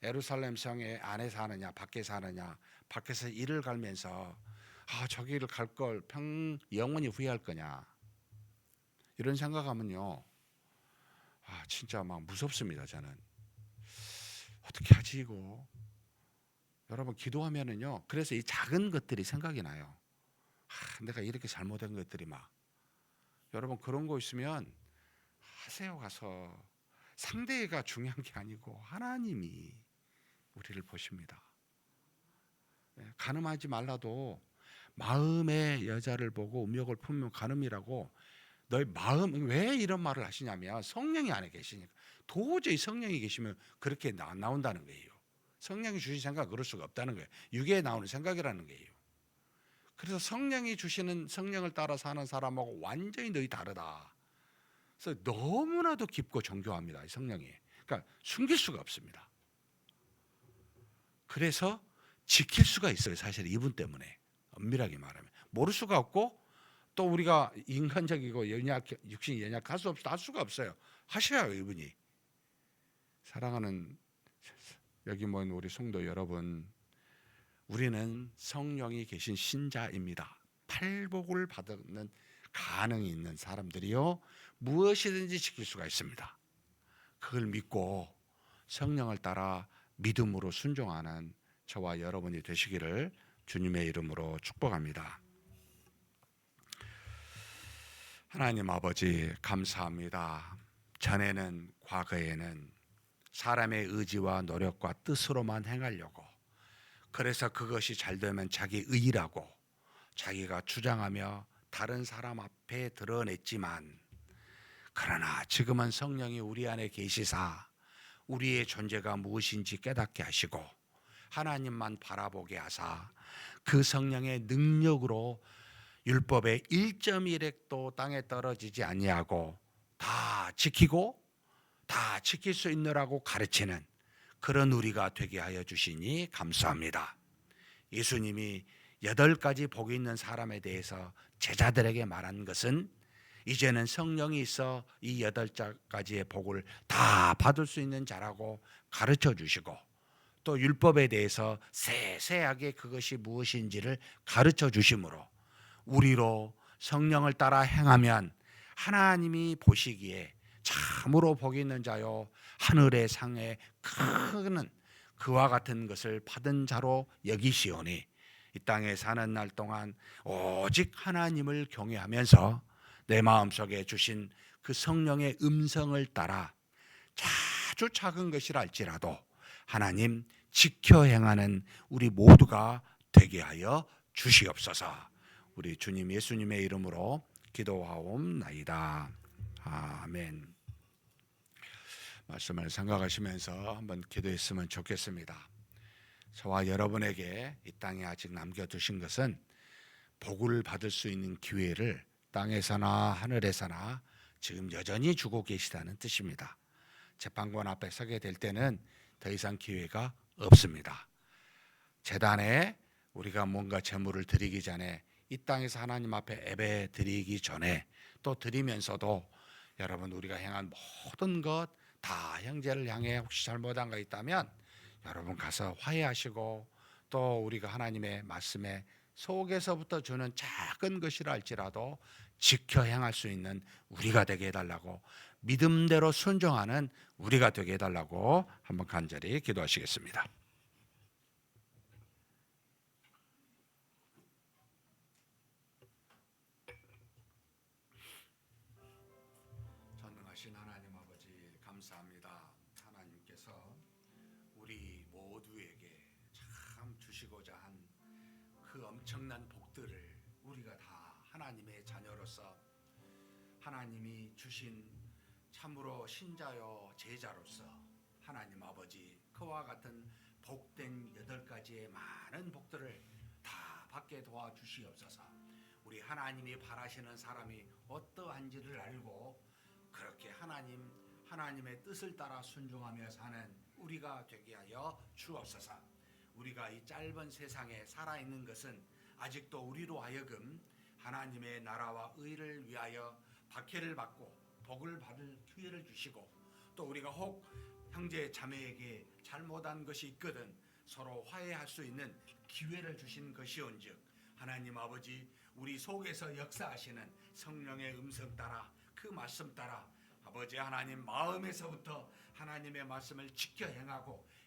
예루살렘 성에 안에 사느냐 밖에 사느냐, 밖에서 이를 갈면서 저기를 갈 걸 영원히 후회할 거냐, 이런 생각하면요, 진짜 막 무섭습니다. 저는 어떻게 하지 이거. 여러분, 기도하면은요, 그래서 이 작은 것들이 생각이 나요. 내가 이렇게 잘못한 것들이 막. 여러분, 그런 거 있으면 하세요. 가서. 상대가 중요한 게 아니고 하나님이 우리를 보십니다. 간음하지 말라도 마음의 여자를 보고 음욕을 품으면 간음이라고. 너희 마음, 왜 이런 말을 하시냐면 성령이 안에 계시니까. 도저히 성령이 계시면 그렇게 안 나온다는 거예요. 성령이 주신 생각 그럴 수가 없다는 거예요. 육에 나오는 생각이라는 거예요. 그래서 성령이 주시는, 성령을 따라 사는 사람하고 완전히 너희 다르다. 그래서 너무나도 깊고 정교합니다. 이 성령이. 그러니까 숨길 수가 없습니다. 그래서 지킬 수가 있어요. 사실 이분 때문에. 엄밀하게 말하면 모를 수가 없고, 또 우리가 인간적이고 육신이 연약할 수 없어, 할 수가 없어요. 하셔야 이분이. 사랑하는 여기 모인 우리 성도 여러분, 우리는 성령이 계신 신자입니다. 팔복을 받는 가능이 있는 사람들이요, 무엇이든지 지킬 수가 있습니다. 그걸 믿고 성령을 따라 믿음으로 순종하는 저와 여러분이 되시기를 주님의 이름으로 축복합니다. 하나님 아버지, 감사합니다. 전에는, 과거에는 사람의 의지와 노력과 뜻으로만 행하려고, 그래서 그것이 잘 되면 자기 의라고 자기가 주장하며 다른 사람 앞에 드러냈지만, 그러나 지금은 성령이 우리 안에 계시사 우리의 존재가 무엇인지 깨닫게 하시고 하나님만 바라보게 하사 그 성령의 능력으로 율법의 1.1획도 땅에 떨어지지 아니하고 다 지키고 다 지킬 수 있느라고 가르치는 그런 우리가 되게 하여 주시니 감사합니다. 예수님이 8가지 복이 있는 사람에 대해서 제자들에게 말한 것은 이제는 성령이 있어 이 8가지의 복을 다 받을 수 있는 자라고 가르쳐 주시고, 또 율법에 대해서 세세하게 그것이 무엇인지를 가르쳐 주심으로 우리로 성령을 따라 행하면 하나님이 보시기에 참으로 복이 있는 자요 하늘의 상에 큰 그와 같은 것을 받은 자로 여기시오니, 이 땅에 사는 날 동안 오직 하나님을 경외하면서 내 마음속에 주신 그 성령의 음성을 따라 아주 작은 것이라 할지라도 하나님 지켜 행하는 우리 모두가 되게 하여 주시옵소서. 우리 주님 예수님의 이름으로 기도하옵나이다. 아멘. 말씀을 생각하시면서 한번 기도했으면 좋겠습니다. 저와 여러분에게 이 땅에 아직 남겨두신 것은 복을 받을 수 있는 기회를 땅에서나 하늘에서나 지금 여전히 주고 계시다는 뜻입니다. 재판관 앞에 서게 될 때는 더 이상 기회가 없습니다. 제단에 우리가 뭔가 제물을 드리기 전에, 이 땅에서 하나님 앞에 예배 드리기 전에, 또 드리면서도 여러분, 우리가 행한 모든 것 다 형제를 향해 혹시 잘못한 거 있다면 여러분 가서 화해하시고, 또 우리가 하나님의 말씀에 속에서부터 주는 작은 것이라 할지라도 지켜 행할 수 있는 우리가 되게 해달라고 믿음대로 순종하는 우리가 되게 해달라고 한번 간절히 기도하시겠습니다. 전능하신 하나님 아버지, 감사합니다. 하나님께서 우리 모두에게 참 주시고자 한 그 엄청난 복들을 우리가 다 하나님의 자녀로서 하나님이 주신 참으로 신자요 제자로서 하나님 아버지, 그와 같은 복된 8가지의 많은 복들을 다 받게 도와주시옵소서. 우리 하나님이 바라시는 사람이 어떠한지를 알고 그렇게 하나님의 뜻을 따라 순종하며 사는 우리가 되게 하여 주옵소서. 우리가 이 짧은 세상에 살아있는 것은 아직도 우리로 하여금 하나님의 나라와 의를 위하여 박해를 받고 복을 받을 기회를 주시고, 또 우리가 혹 형제 자매에게 잘못한 것이 있거든 서로 화해할 수 있는 기회를 주신 것이온즉, 하나님 아버지, 우리 속에서 역사하시는 성령의 음성 따라, 그 말씀 따라 아버지 하나님 마음에서부터 하나님의 말씀을 지켜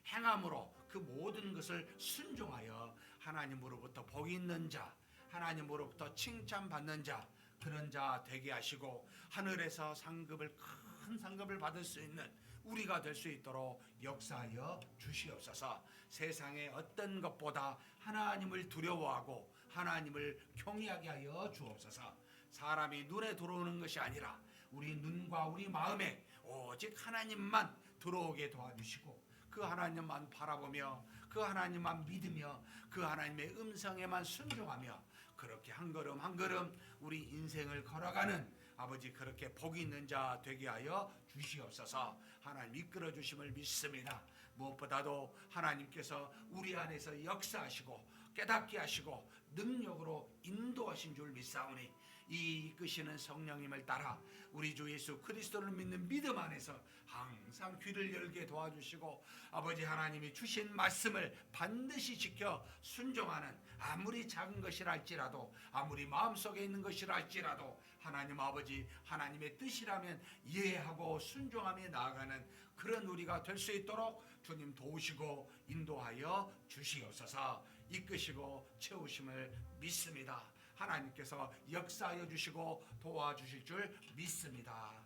행함으로 그 모든 것을 순종하여 하나님으로부터 복 있는 자, 하나님으로부터 칭찬받는 자, 그런 자 되게 하시고 하늘에서 큰 상급을 받을 수 있는 우리가 될 수 있도록 역사하여 주시옵소서. 세상의 어떤 것보다 하나님을 두려워하고 하나님을 경외하게 하여 주옵소서. 사람이 눈에 들어오는 것이 아니라 우리 눈과 우리 마음에 오직 하나님만 들어오게 도와주시고, 그 하나님만 바라보며 그 하나님만 믿으며 그 하나님의 음성에만 순종하며 그렇게 한 걸음 한 걸음 우리 인생을 걸어가는 아버지, 그렇게 복 있는 자 되게 하여 주시옵소서. 하나님 이끌어 주심을 믿습니다. 무엇보다도 하나님께서 우리 안에서 역사하시고 깨닫게 하시고 능력으로 인도하신 줄 믿사오니, 이 이끄시는 성령님을 따라 우리 주 예수 그리스도를 믿는 믿음 안에서 항상 귀를 열게 도와주시고, 아버지 하나님이 주신 말씀을 반드시 지켜 순종하는, 아무리 작은 것이라 할지라도 아무리 마음속에 있는 것이라 할지라도 하나님 아버지 하나님의 뜻이라면 이해하고 순종하며 나아가는 그런 우리가 될 수 있도록 주님 도우시고 인도하여 주시옵소서. 이끄시고 채우심을 믿습니다. 하나님께서 역사하여 주시고 도와주실 줄 믿습니다.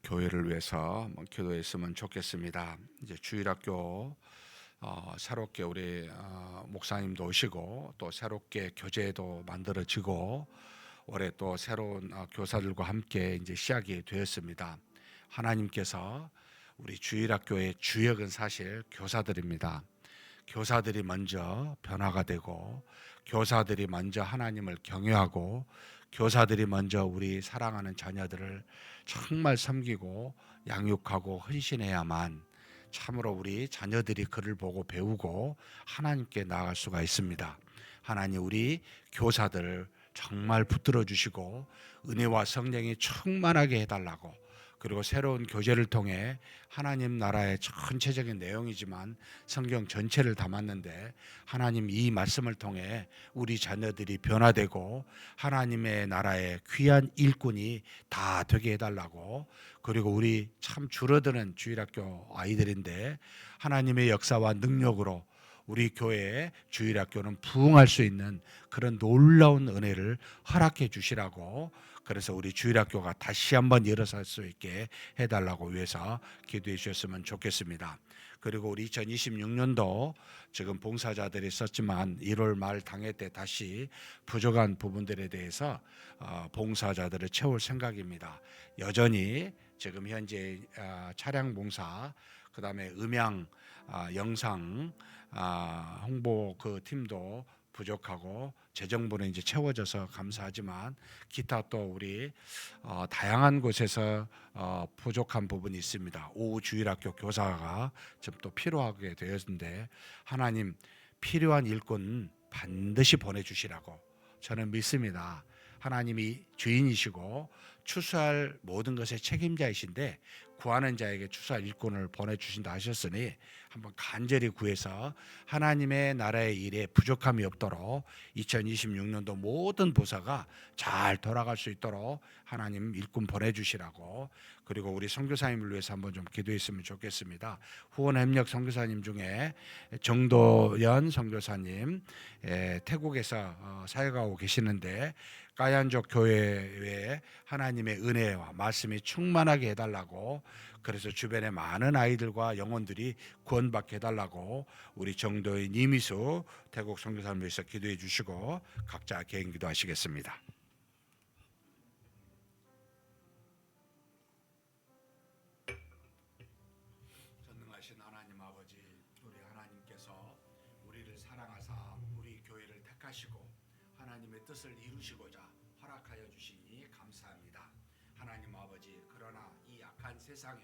교회를 위해서 기도했으면 좋겠습니다. 이제 주일학교 새롭게 우리 목사님도 오시고 또 새롭게 교재도 만들어지고 올해 또 새로운 교사들과 함께 이제 시작이 되었습니다. 하나님께서 우리 주일학교의 주역은 사실 교사들입니다. 교사들이 먼저 변화가 되고, 교사들이 먼저 하나님을 경외하고, 교사들이 먼저 우리 사랑하는 자녀들을 정말 섬기고 양육하고 헌신해야만 참으로 우리 자녀들이 그를 보고 배우고 하나님께 나아갈 수가 있습니다. 하나님, 우리 교사들을 정말 붙들어 주시고 은혜와 성령이 충만하게 해달라고, 그리고 새로운 교재를 통해 하나님 나라의 전체적인 내용이지만 성경 전체를 담았는데, 하나님 이 말씀을 통해 우리 자녀들이 변화되고 하나님의 나라의 귀한 일꾼이 다 되게 해달라고, 그리고 우리 참 줄어드는 주일학교 아이들인데 하나님의 역사와 능력으로 우리 교회의 주일학교는 부흥할 수 있는 그런 놀라운 은혜를 허락해 주시라고, 그래서 우리 주일학교가 다시 한번 일어설 수 있게 해달라고 위해서 기도해 주셨으면 좋겠습니다. 그리고 우리 2026년도 지금 봉사자들이 썼지만 1월 말 당회 때 다시 부족한 부분들에 대해서 봉사자들을 채울 생각입니다. 여전히 지금 현재 차량 봉사, 그 다음에 음향, 영상 홍보 그 팀도 부족하고 재정부는 이제 채워져서 감사하지만 기타 또 우리 다양한 곳에서 부족한 부분이 있습니다. 오후 주일학교 교사가 좀 또 필요하게 되었는데 하나님 필요한 일꾼 반드시 보내주시라고 저는 믿습니다. 하나님이 주인이시고 추수할 모든 것의 책임자이신데 구하는 자에게 추수할 일꾼을 보내주신다 하셨으니 한번 간절히 구해서 하나님의 나라의 일에 부족함이 없도록 2026년도 모든 보사가 잘 돌아갈 수 있도록 하나님 일꾼 보내주시라고, 그리고 우리 선교사님을 위해서 한번 좀 기도했으면 좋겠습니다. 후원협력 선교사님 중에 정도연 선교사님, 태국에서 사역하고 계시는데 까얀족 교회에 하나님의 은혜와 말씀이 충만하게 해달라고, 그래서 주변에 많은 아이들과 영혼들이 구원받게 해달라고 우리 정도의 이미수 태국 선교사님을 위해서 기도해 주시고 각자 개인 기도하시겠습니다. 전능하신 하나님 아버지, 우리 하나님께서 우리를 사랑하사 우리 교회를 택하시고 하나님의 뜻을 이루시고자 허락하여 주시니 감사합니다. 하나님 아버지, 그러나 이 악한 세상에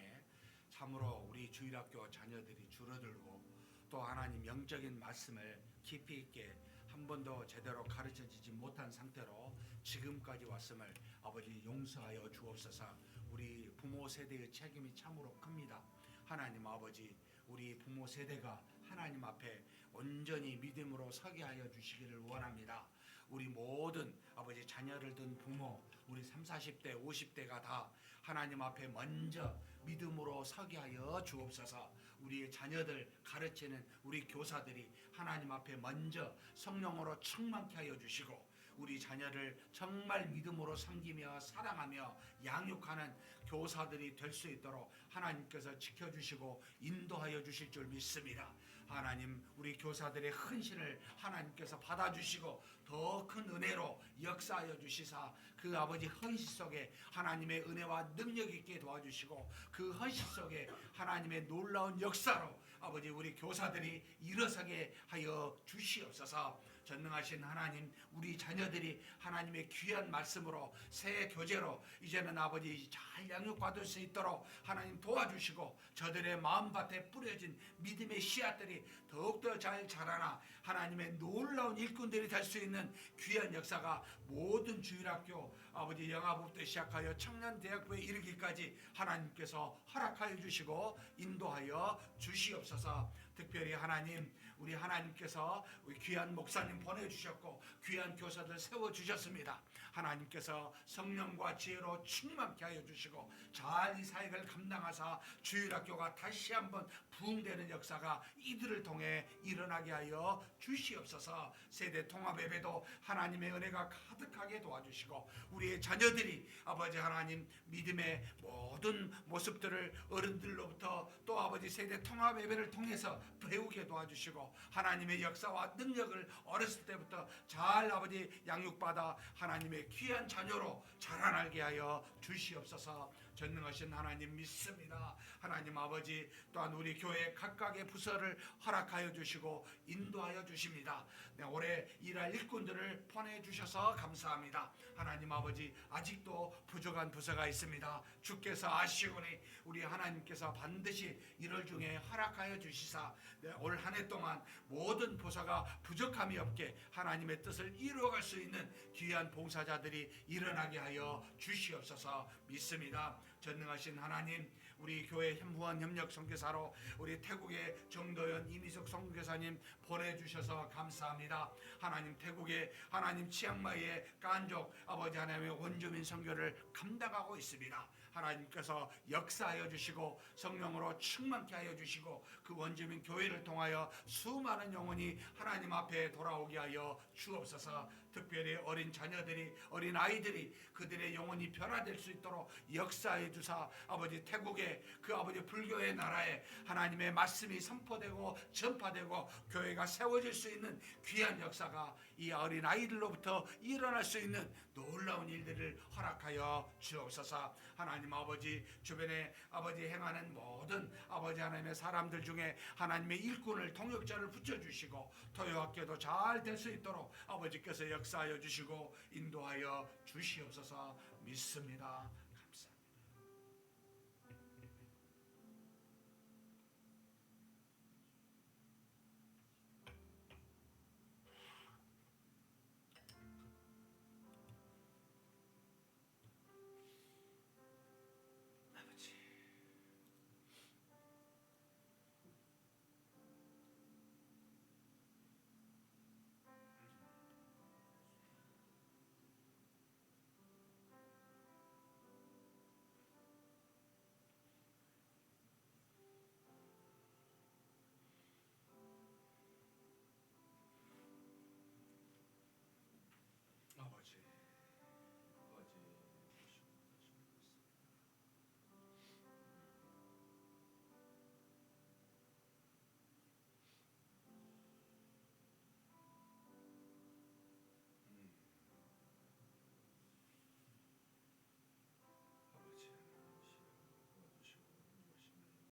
참으로 우리 주일학교 자녀들이 줄어들고 또 하나님 영적인 말씀을 깊이 있게 한 번도 제대로 가르쳐지지 못한 상태로 지금까지 왔음을 아버지 용서하여 주옵소서. 우리 부모 세대의 책임이 참으로 큽니다. 하나님 아버지, 우리 부모 세대가 하나님 앞에 온전히 믿음으로 서게 하여 주시기를 원합니다. 우리 모든 아버지 자녀를 둔 부모, 우리 30, 40대, 50대가 다 하나님 앞에 먼저 믿음으로 서게 하여 주옵소서. 우리의 자녀들 가르치는 우리 교사들이 하나님 앞에 먼저 성령으로 충만케 하여 주시고 우리 자녀를 정말 믿음으로 섬기며 사랑하며 양육하는 교사들이 될 수 있도록 하나님께서 지켜주시고 인도하여 주실 줄 믿습니다. 하나님, 우리 교사들의 헌신을 하나님께서 받아주시고 더 큰 은혜로 역사하여 주시사 그 아버지 헌신 속에 하나님의 은혜와 능력 있게 도와주시고 그 헌신 속에 하나님의 놀라운 역사로 아버지 우리 교사들이 일어서게 하여 주시옵소서. 전능하신 하나님, 우리 자녀들이 하나님의 귀한 말씀으로 새 교재로 이제는 아버지 잘 양육받을 수 있도록 하나님 도와주시고 저들의 마음밭에 뿌려진 믿음의 씨앗들이 더욱더 잘 자라나 하나님의 놀라운 일꾼들이 될 수 있는 귀한 역사가 모든 주일학교 아버지 영아부부터 시작하여 청년대학부에 이르기까지 하나님께서 허락하여 주시고 인도하여 주시옵소서. 특별히 하나님, 우리 하나님께서 우리 귀한 목사님 보내주셨고 귀한 교사들 세워주셨습니다. 하나님께서 성령과 지혜로 충만케 하여 주시고 잘 이 사역을 감당하사 주일학교가 다시 한번 부흥되는 역사가 이들을 통해 일어나게 하여 주시옵소서. 세대 통합 예배도 하나님의 은혜가 가득하게 도와주시고 우리의 자녀들이 아버지 하나님 믿음의 모든 모습들을 어른들로부터 또 아버지 세대 통합 예배를 통해서 배우게 도와주시고 하나님의 역사와 능력을 어렸을 때부터 잘 아버지 양육받아 하나님의 귀한 자녀로 자라나게 하여 주시옵소서. 전능하신 하나님 믿습니다. 하나님 아버지, 또한 우리 교회 각각의 부서를 허락하여 주시고 인도하여 주십니다. 올해 일할 일꾼들을 보내주셔서 감사합니다. 하나님 아버지, 아직도 부족한 부서가 있습니다. 주께서 아시오니 우리 하나님께서 반드시 1월 중에 허락하여 주시사 올 한 해 동안 모든 부서가 부족함이 없게 하나님의 뜻을 이루어갈 수 있는 귀한 봉사자들이 일어나게 하여 주시옵소서 믿습니다. 전능하신 하나님, 우리 교회 후원 협력 선교사로 우리 태국의 정도연 이미숙 선교사님 보내주셔서 감사합니다. 하나님, 태국의 하나님 치앙마이의 깐족 아버지 하나님의 원주민 선교를 감당하고 있습니다. 하나님께서 역사하여 주시고 성령으로 충만케 하여 주시고 그 원주민 교회를 통하여 수많은 영혼이 하나님 앞에 돌아오게 하여 주옵소서. 특별히 어린 자녀들이 어린 아이들이 그들의 영혼이 변화될 수 있도록 역사해 주사 아버지 태국의 그 아버지 불교의 나라에 하나님의 말씀이 선포되고 전파되고 교회가 세워질 수 있는 귀한 역사가 이 어린 아이들로부터 일어날 수 있는 놀라운 일들을 허락하여 주옵소서. 하나님 아버지, 주변에 아버지 행하는 모든 아버지 하나님의 사람들 중에 하나님의 일꾼을 동역자를 붙여주시고 토요학교도 잘 될 수 있도록 아버지께서 역사하여 주시고 인도하여 주시옵소서 믿습니다.